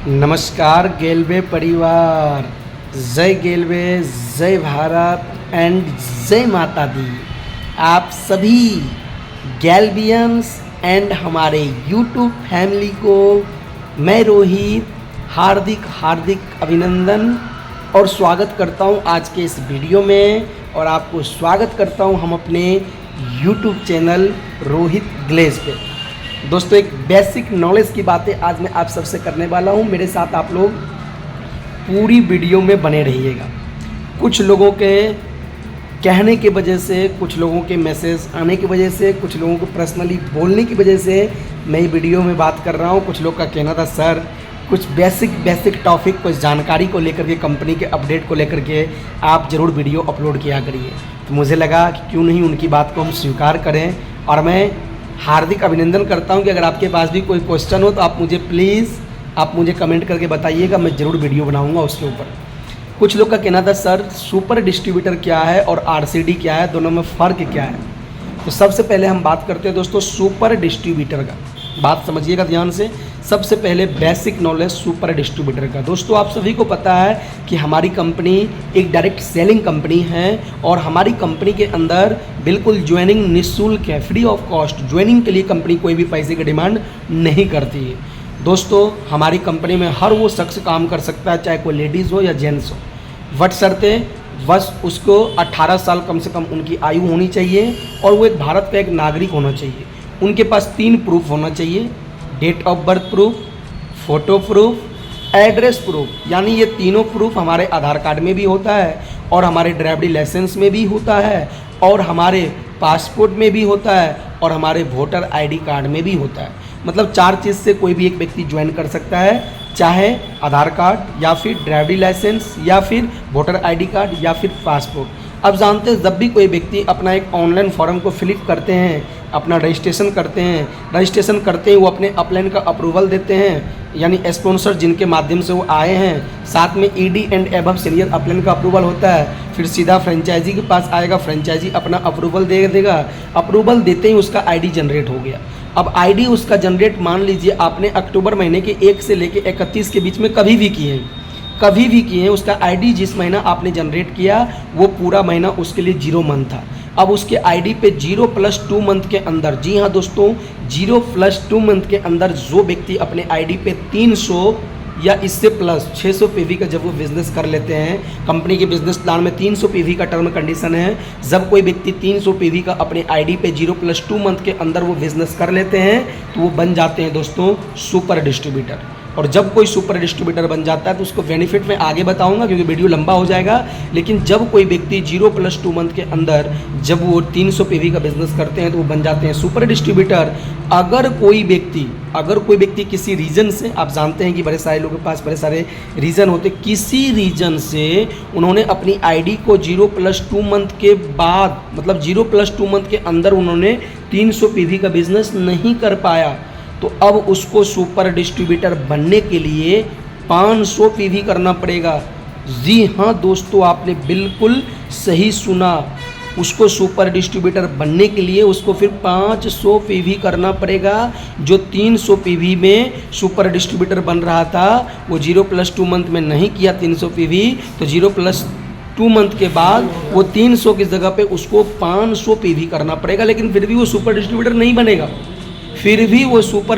नमस्कार गेलवे परिवार, जय गेलवे, जय भारत एंड जय माता दी। आप सभी गैल्बियंस एंड हमारे यूट्यूब फैमिली को मैं रोहित हार्दिक हार्दिक अभिनंदन और स्वागत करता हूं आज के इस वीडियो में। और आपको स्वागत करता हूं हम अपने यूट्यूब चैनल रोहित ग्लेज पे। दोस्तों, एक बेसिक नॉलेज की बातें आज मैं आप सबसे करने वाला हूं। मेरे साथ आप लोग पूरी वीडियो में बने रहिएगा। कुछ लोगों के कहने की वजह से, कुछ लोगों के मैसेज आने की वजह से, कुछ लोगों को पर्सनली बोलने की वजह से मैं वीडियो में बात कर रहा हूं। कुछ लोग का कहना था सर कुछ बेसिक टॉपिक, कुछ जानकारी को लेकर के, कंपनी के अपडेट को लेकर के आप ज़रूर वीडियो अपलोड किया करिए। तो मुझे लगा कि क्यों नहीं उनकी बात को हम स्वीकार करें। और मैं हार्दिक अभिनंदन करता हूं कि अगर आपके पास भी कोई क्वेश्चन हो तो आप मुझे कमेंट करके बताइएगा, मैं ज़रूर वीडियो बनाऊंगा उसके ऊपर। कुछ लोग का कहना था सर सुपर डिस्ट्रीब्यूटर क्या है और आरसीडी क्या है, दोनों में फ़र्क क्या है। तो सबसे पहले हम बात करते हैं दोस्तों सुपर डिस्ट्रीब्यूटर का। बात समझिएगा ध्यान से। सबसे पहले बेसिक नॉलेज सुपर डिस्ट्रीब्यूटर का। दोस्तों, आप सभी को पता है कि हमारी कंपनी एक डायरेक्ट सेलिंग कंपनी है और हमारी कंपनी के अंदर बिल्कुल ज्वाइनिंग निःशुल्क है, फ्री ऑफ कॉस्ट। ज्वाइनिंग के लिए कंपनी कोई भी पैसे की डिमांड नहीं करती है। दोस्तों, हमारी कंपनी में हर वो शख्स काम कर सकता है, चाहे कोई लेडीज़ हो या जेंट्स हो। वट शर्ते बस उसको 18 साल कम से कम उनकी आयु होनी चाहिए और वो एक भारत का एक नागरिक होना चाहिए। उनके पास 3 प्रूफ होना चाहिए: date of birth proof, photo proof, address proof. यानी ये तीनों प्रूफ हमारे आधार कार्ड में भी होता है और हमारे ड्राइविंग लाइसेंस में भी होता है और हमारे पासपोर्ट में भी होता है और हमारे वोटर आईडी कार्ड में भी होता है। मतलब 4 चीज़ से कोई भी एक व्यक्ति ज्वाइन कर सकता है, चाहे आधार कार्ड या फिर ड्राइविंग लाइसेंस या फिर वोटर आईडी कार्ड या फिर पासपोर्ट। अब जानते हैं, जब भी कोई व्यक्ति अपना एक ऑनलाइन फॉर्म को फिलअप करते हैं, अपना रजिस्ट्रेशन करते हैं, रजिस्ट्रेशन करते ही वो अपने अपलाइन का अप्रूवल देते हैं, यानी स्पॉन्सर जिनके माध्यम से वो आए हैं, साथ में ED and above senior upline का अप्रूवल होता है। फिर सीधा फ्रेंचाइजी के पास आएगा, फ्रेंचाइजी अपना अप्रूवल दे देगा। अप्रूवल देते ही उसका आईडी जनरेट हो गया। अब आईडी उसका जनरेट मान लीजिए आपने अक्टूबर महीने के 1 से लेकर 31 के बीच में कभी भी किए हैं, उसका आईडी जिस महीना आपने जनरेट किया वो पूरा महीना उसके लिए 0 मंथ था। अब उसके आईडी पे 0+2 मंथ के अंदर, जी हाँ दोस्तों, 0+2 मंथ के अंदर जो व्यक्ति अपने आईडी पे 300 या इससे प्लस 600 पीवी का जब वो बिज़नेस कर लेते हैं, कंपनी के बिजनेस प्लान में 300 पीवी का टर्म कंडीशन है। जब कोई व्यक्ति 300 पीवी का अपने आईडी पे 0+2 मंथ के अंदर वो बिज़नेस कर लेते हैं तो वो बन जाते हैं दोस्तों सुपर डिस्ट्रीब्यूटर। और जब कोई सुपर डिस्ट्रीब्यूटर बन जाता है तो उसको बेनिफिट मैं आगे बताऊंगा क्योंकि वीडियो लंबा हो जाएगा। लेकिन जब कोई व्यक्ति 0+2 मंथ के अंदर जब वो 300 पीवी का बिजनेस करते हैं तो वो बन जाते हैं सुपर डिस्ट्रीब्यूटर। अगर कोई व्यक्ति किसी रीज़न से, आप जानते हैं कि बड़े सारे लोगों के पास बड़े सारे रीज़न होते, किसी रीज़न से उन्होंने अपनी आईडी को 0+2 मंथ के बाद, मतलब 0+2 मंथ के अंदर उन्होंने 300 पीवी का बिजनेस नहीं कर पाया, तो अब उसको सुपर डिस्ट्रीब्यूटर बनने के लिए 500 पीवी करना पड़ेगा। जी हाँ दोस्तों, आपने बिल्कुल सही सुना। उसको सुपर डिस्ट्रीब्यूटर बनने के लिए उसको फिर 500 पीवी करना पड़ेगा। जो 300 पीवी में सुपर डिस्ट्रीब्यूटर बन रहा था वो 0+2 मंथ में नहीं किया 300 पीवी, तो 0+2 मंथ के बाद वो 300 की जगह पे उसको 500 पीवी करना पड़ेगा। लेकिन फिर भी वो सुपर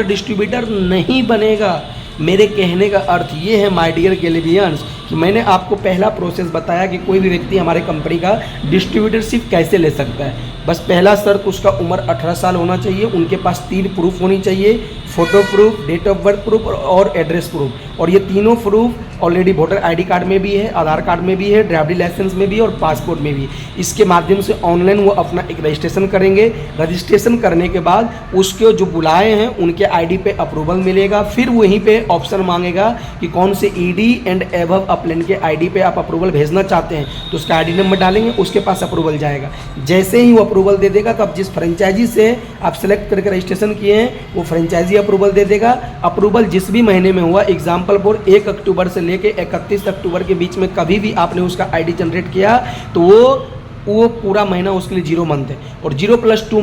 डिस्ट्रीब्यूटर नहीं बनेगा। मेरे कहने का अर्थ ये है माय डियर गैलेबियंस कि मैंने आपको पहला प्रोसेस बताया कि कोई भी व्यक्ति हमारे कंपनी का डिस्ट्रीब्यूटरशिप कैसे ले सकता है। बस पहला शर्त उसका उम्र 18 साल होना चाहिए, उनके पास 3 प्रूफ होनी चाहिए: photo proof, date of birth proof और एड्रेस प्रूफ। और ये तीनों proof already voter ID card में भी है, आधार कार्ड में भी है, ड्राइविंग लाइसेंस में भी और पासपोर्ट में भी। इसके माध्यम से ऑनलाइन वो अपना एक रजिस्ट्रेशन करेंगे। रजिस्ट्रेशन करने के बाद उसके जो बुलाए हैं उनके आईडी पे अप्रूवल मिलेगा। फिर वहीं पे ऑप्शन मांगेगा कि कौन से ईडी एंड एबव अपलाइन के आईडी पे आप अप्रूवल भेजना चाहते हैं, तो उसका आईडी नंबर डालेंगे, उसके पास अप्रूवल जाएगा। जैसे ही वो अप्रूवल दे देगा तो अब जिस फ्रेंचाइजी से आप सेलेक्ट करके रजिस्ट्रेशन किए हैं वो फ्रेंचाइजी अप्रूवल दे देगा। अप्रूवल जिस भी महीने में हुआ, एग्जाम्पल फॉर 1 अक्टूबर से लेके 31 अक्टूबर के बीच में कभी भी आपने उसका आईडी जनरेट किया तो वो पूरा महीना उसके लिए 0 मंथ है। और 0+2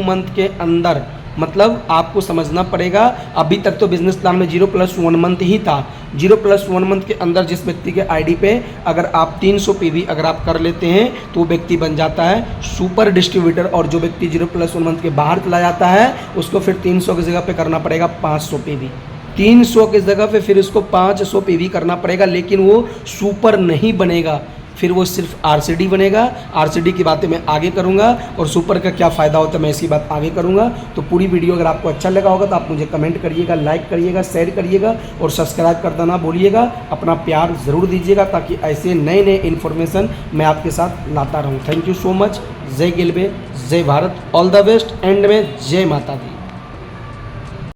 मंथ के अंदर मतलब आपको समझना पड़ेगा, अभी तक तो बिजनेस प्लान में 0+1 मंथ ही था। 0+1 मंथ के अंदर जिस व्यक्ति के आईडी पे अगर आप 300 पीवी अगर आप कर लेते हैं तो वो व्यक्ति बन जाता है सुपर डिस्ट्रीब्यूटर, और जो व्यक्ति 0+1 मंथ के बाहर चला जाता है उसको फिर 300 की जगह पे करना पड़ेगा 500 पीवी। 300 की जगह पे फिर उसको 500 पीवी करना पड़ेगा, लेकिन वो सुपर नहीं बनेगा, फिर वो सिर्फ आरसीडी बनेगा। आरसीडी की बातें मैं आगे करूंगा और सुपर का क्या फ़ायदा होता है मैं इसकी बात आगे करूंगा। तो पूरी वीडियो अगर आपको अच्छा लगा होगा तो आप मुझे कमेंट करिएगा, लाइक करिएगा, शेयर करिएगा और सब्सक्राइब करना ना भूलिएगा। अपना प्यार ज़रूर दीजिएगा ताकि ऐसे नए नए इन्फॉर्मेशन मैं आपके साथ लाता रहूँ। Thank you so much. जय गेलवे, जय Bharat, all the best, and में जय माता दी।